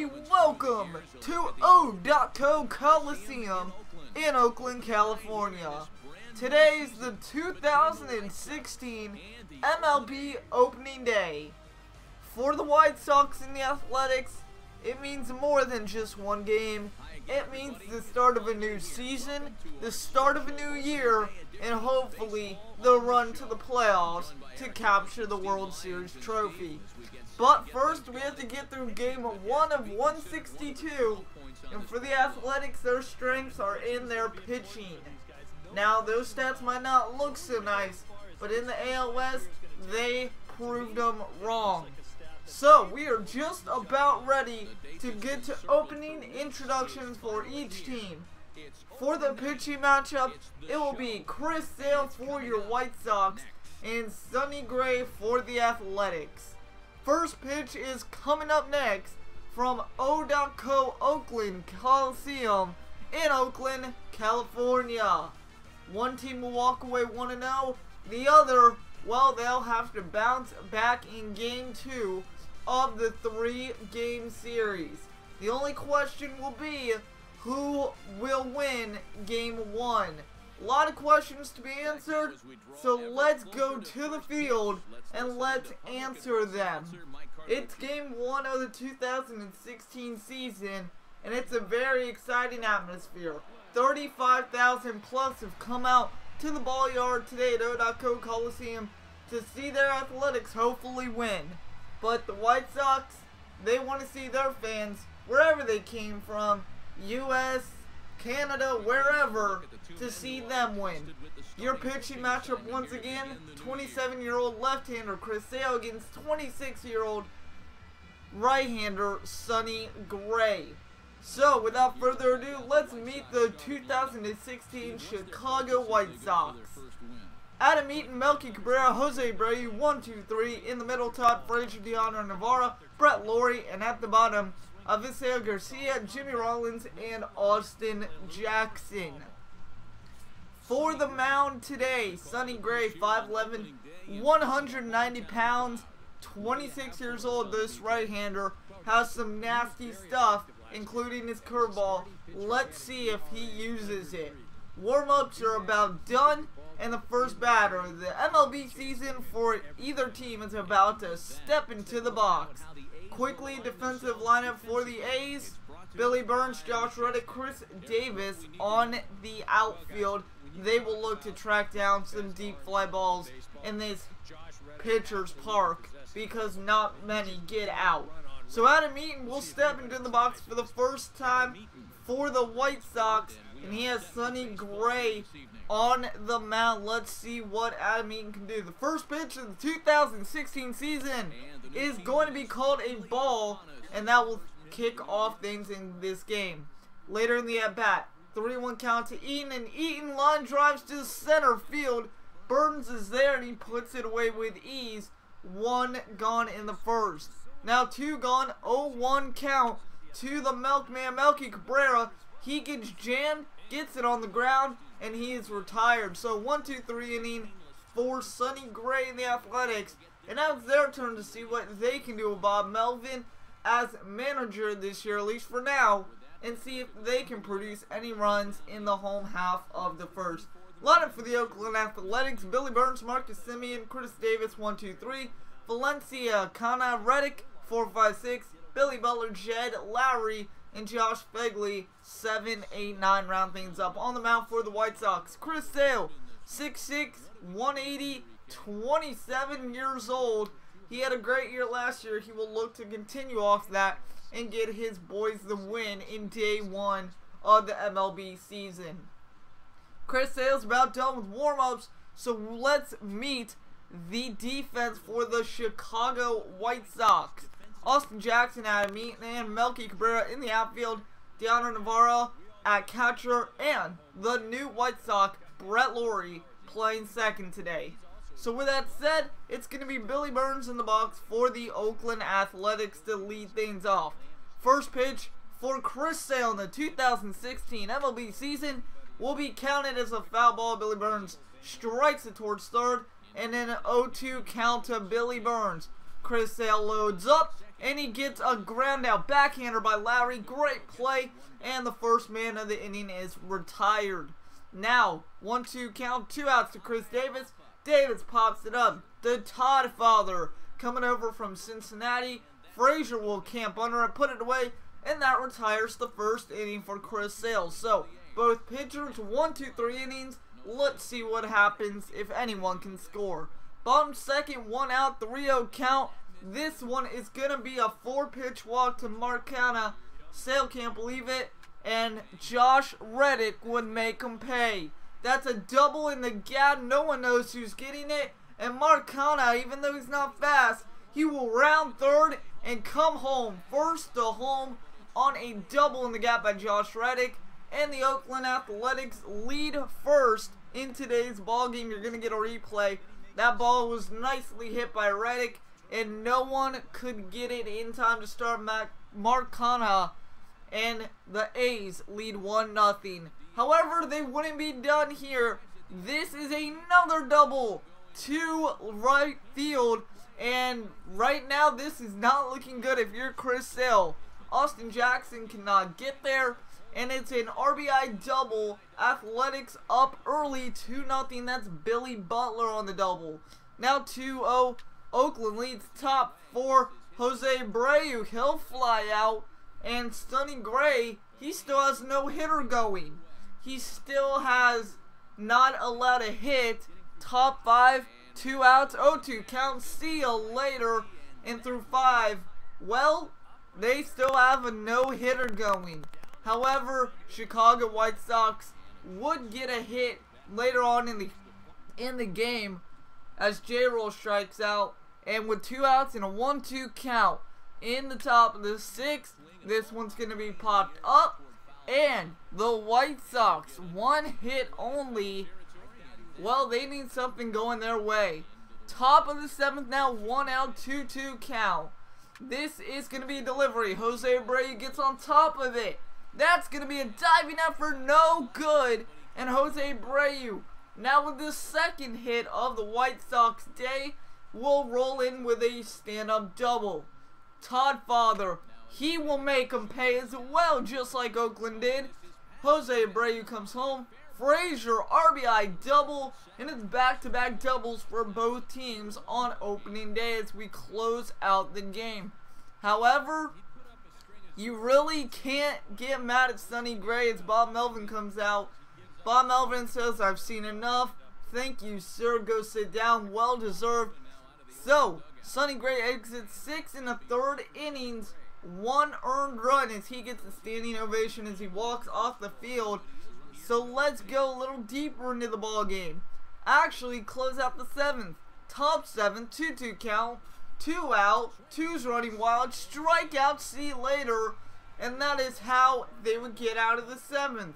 everybody, welcome to O.Co Coliseum in Oakland, California. Today is the 2016 MLB opening day. For the White Sox and the Athletics, it means more than just one game. It means the start of a new season, the start of a new year, and hopefully the run to the playoffs to capture the World Series trophy. But first, we have to get through game 1 of 162, and for the Athletics, their strengths are in their pitching. Now, those stats might not look so nice, but in the AL West, they proved them wrong. So, we are just about ready to get to opening introductions for each team. For the pitching matchup, it will be Chris Sale for your White Sox and Sonny Gray for the Athletics. First pitch is coming up next from O.Co Oakland Coliseum in Oakland, California. One team will walk away 1-0. The other, well, they'll have to bounce back in game 2 of the 3-game series. The only question will be who will win game 1. A lot of questions to be answered, so let's go to the field and let's answer them. It's game 1 of the 2016 season, and it's a very exciting atmosphere. 35,000 plus have come out to the ball yard today at O.Co Coliseum to see their Athletics hopefully win. But the White Sox, they want to see their fans, wherever they came from, U.S., Canada, wherever, to see them win. Your pitching matchup once again, 27-year-old left-hander Chris Sale against 26-year-old right-hander Sonny Gray. So, without further ado, let's meet the 2016 Chicago White Sox. Adam Eaton, Melky Cabrera, Jose Abreu, 1, 2, 3. In the middle, Todd Frazier, Deanna Navarro, Brett Lawrie, and at the bottom, Avisail Garcia, Jimmy Rollins, and Austin Jackson. For the mound today, Sonny Gray, 5'11", 190 pounds, 26 years old. This right-hander has some nasty stuff, including his curveball. Let's see if he uses it. Warm-ups are about done, and the first batter. The MLB season for either team is about to step into the box. Quickly, defensive lineup for the A's: Billy Burns, Josh Reddick, Chris Davis on the outfield. They will look to track down some deep fly balls in this pitcher's park because not many get out. So Adam Eaton will step into the box for the first time for the White Sox, and he has Sonny Gray on the mound. Let's see what Adam Eaton can do. The first pitch of the 2016 season is going to be called a ball, and that will kick off things in this game. Later in the at-bat, 3-1 count to Eaton, and Eaton line drives to center field. Burns is there, and he puts it away with ease. 1 gone in the first. Now 2 gone, 0-1 count to the milkman, Melky Cabrera. He gets jammed, gets it on the ground, and he is retired. So 1-2-3 inning for Sonny Gray and the Athletics. And now it's their turn to see what they can do with Bob Melvin as manager this year, at least for now, and see if they can produce any runs in the home half of the first. Lineup for the Oakland Athletics: Billy Burns, Marcus Semien, Chris Davis, 1-2-3. Valencia, Kana, Reddick, 4-5-6. Billy Butler, Jed Lowry, and Josh Phegley, 7, 8, 9, round things up. On the mound for the White Sox, Chris Sale, 6'6", 180, 27 years old. He had a great year last year. He will look to continue off that and get his boys the win in day 1 of the MLB season. Chris Sale's about done with warm-ups, so let's meet the defense for the Chicago White Sox. Austin Jackson, Adam Eaton, and Melky Cabrera in the outfield. Deanna Navarro at catcher, and the new White Sox, Brett Lawrie, playing second today. So with that said, it's going to be Billy Burns in the box for the Oakland Athletics to lead things off. First pitch for Chris Sale in the 2016 MLB season will be counted as a foul ball. Billy Burns strikes it towards third, and then an 0-2 count to Billy Burns. Chris Sale loads up, and he gets a ground out backhander by Lowry. Great play, and the first man of the inning is retired. Now, 1-2 count, 2 outs to Chris Davis. Davis pops it up. The Todd father coming over from Cincinnati. Frazier will camp under it, put it away, and that retires the first inning for Chris Sale. So, both pitchers, 1, 2, 3 innings. Let's see what happens if anyone can score. Bottom second, 1 out, 3-0 count. This one is going to be a 4-pitch walk to Marcana. Sale can't believe it. And Josh Reddick would make him pay. That's a double in the gap. No one knows who's getting it. And Marcana, even though he's not fast, he will round third and come home. First to home on a double in the gap by Josh Reddick. And the Oakland Athletics lead first in today's ball game. You're going to get a replay. That ball was nicely hit by Reddick, and no one could get it in time to start Marcana, and the A's lead 1-0. However, they wouldn't be done here. This is another double to right field, and right now this is not looking good if you're Chris Sale. Austin Jackson cannot get there, and it's an RBI double. Athletics up early, 2-0. That's Billy Butler on the double. Now 2-0. Oakland leads top 4. Jose Abreu, he'll fly out. And Sonny Gray, he still has no hitter going. He still has not allowed a hit. Top 5, 2 outs, 0-2 count. See you later. And through 5, well, they still have a no-hitter going. However, Chicago White Sox would get a hit later on in the game as J-Roll strikes out, and with 2 outs and a 1-2 count in the top of the 6th, this one's going to be popped up, and the White Sox, 1 hit only. Well, they need something going their way. Top of the 7th now, 1 out, 2-2 count. This is going to be a delivery. Jose Abreu gets on top of it. That's going to be a diving effort, no good. And Jose Abreu, now with the second hit of the White Sox day, will roll in with a stand-up double. Todd Father, he will make him pay as well, just like Oakland did. Jose Abreu comes home. Frazier, RBI double, and it's back-to-back doubles for both teams on opening day as we close out the game. However, you really can't get mad at Sonny Gray as Bob Melvin comes out. Bob Melvin says, "I've seen enough. Thank you, sir. Go sit down. Well deserved." So, Sonny Gray exits 6 1/3 innings, 1 earned run as he gets a standing ovation as he walks off the field. So let's go a little deeper into the ball game. Actually, close out the 7th. Top 7, 2-2 count. 2 out, 2's running wild, strikeout, see you later, and that is how they would get out of the 7th.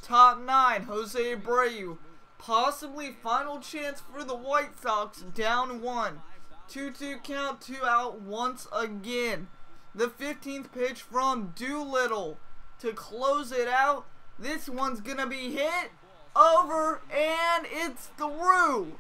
Top 9, Jose Abreu, possibly final chance for the White Sox, down 1. 2-2 count, 2 out once again. The 15th pitch from Doolittle to close it out. This one's gonna be hit over, and it's through.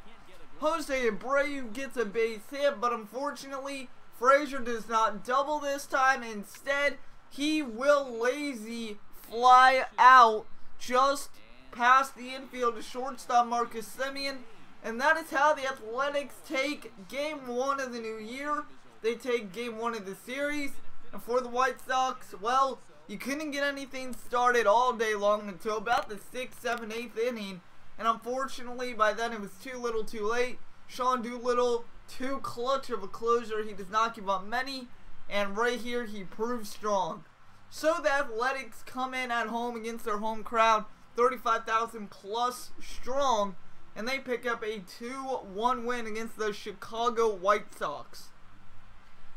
Jose Abreu gets a base hit, but unfortunately, Frazier does not double this time. Instead, he will lazy fly out just past the infield to shortstop Marcus Semien. And that is how the Athletics take Game 1 of the new year. They take Game 1 of the series. And for the White Sox, well, you couldn't get anything started all day long until about the 6th, 7th, 8th inning. And unfortunately, by then it was too little too late. Sean Doolittle, too clutch of a closer. He does not give up many. And right here, he proves strong. So the Athletics come in at home against their home crowd, 35,000 plus strong. And they pick up a 2-1 win against the Chicago White Sox.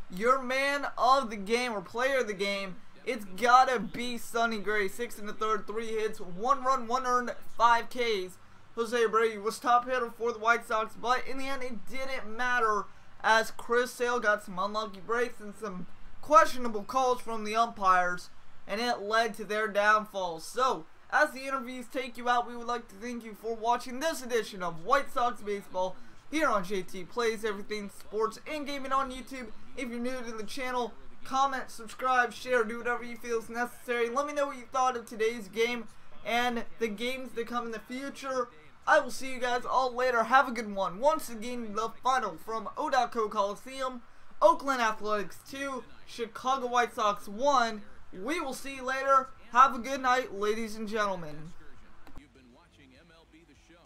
Your man of the game, or player of the game, it's gotta be Sonny Gray. 6 1/3, 3 hits, 1 run, 1 earned, 5 Ks. Jose Abreu was top hitter for the White Sox, but in the end it didn't matter as Chris Sale got some unlucky breaks and some questionable calls from the umpires, and it led to their downfall. So, as the interviews take you out, we would like to thank you for watching this edition of White Sox Baseball here on JT Plays Everything Sports and Gaming on YouTube. If you're new to the channel, comment, subscribe, share, do whatever you feel is necessary. Let me know what you thought of today's game and the games that come in the future. I will see you guys all later. Have a good one. Once again, the final from O.Co Coliseum, Oakland Athletics 2, Chicago White Sox 1. We will see you later. Have a good night, ladies and gentlemen. You've been watching MLB The Show.